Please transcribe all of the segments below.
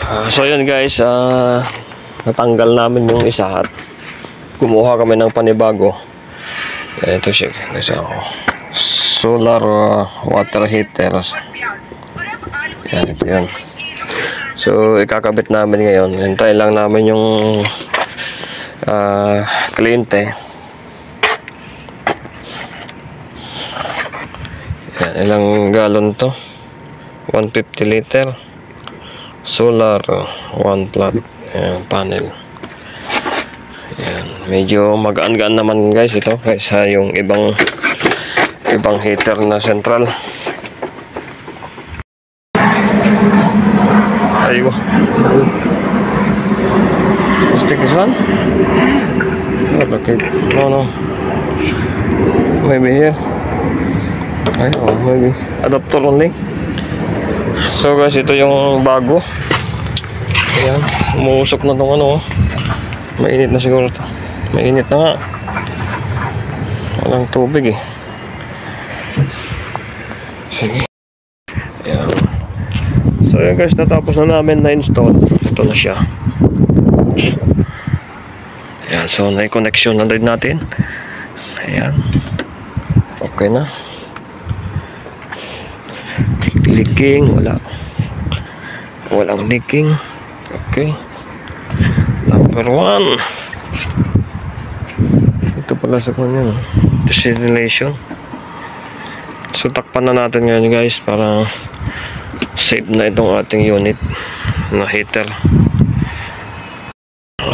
So yun guys, natanggal namin yung isa at kumuha kami ng panibago. Ito siya guys, solar water heater. Yan, ito yun. So ikakabit namin ngayon. Hintayin lang namin yung kliyente. Yan, ilang galon to? 150 liter. Solar 1 plat panel. Yan, medyo magaan-gaan naman guys ito kaysa yung ibang heater na central. Aywa. Let's take this one. Okay. No. Maybe here. Maybe adapter only. So guys, ito yung bago. Ayan, umuusok na itong ano. Mainit na siguro ito. Mainit na nga. Walang tubig eh. Sige. Ayan. So ayan guys, natapos na namin na install. Ito na siya. Ayan, so na-connection na din natin. Ayan. Okay na. Leaking, walang leaking. Okay, number 1 ito pala sa kanya, desilylation. So takpan na natin ngayon guys para safe na itong ating unit na heater.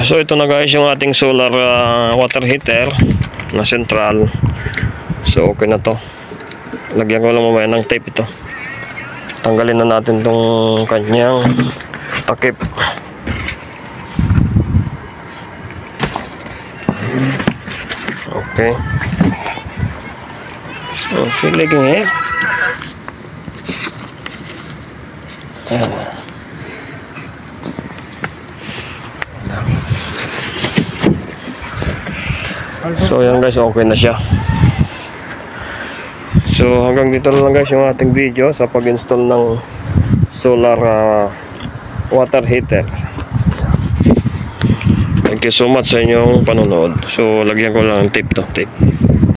So ito na guys yung ating solar water heater na central. So okay na to. Lagyan ko lang mamaya ng tape ito. Tanggalin na natin tong kanyang takip. Okay. Oh, feel leaking eh. So yan guys, okay na siya. So hanggang dito na lang guys yung ating video sa pag-install ng solar water heater. Thank you so much sa inyong panonood. So lagyan ko lang ng tape to tape.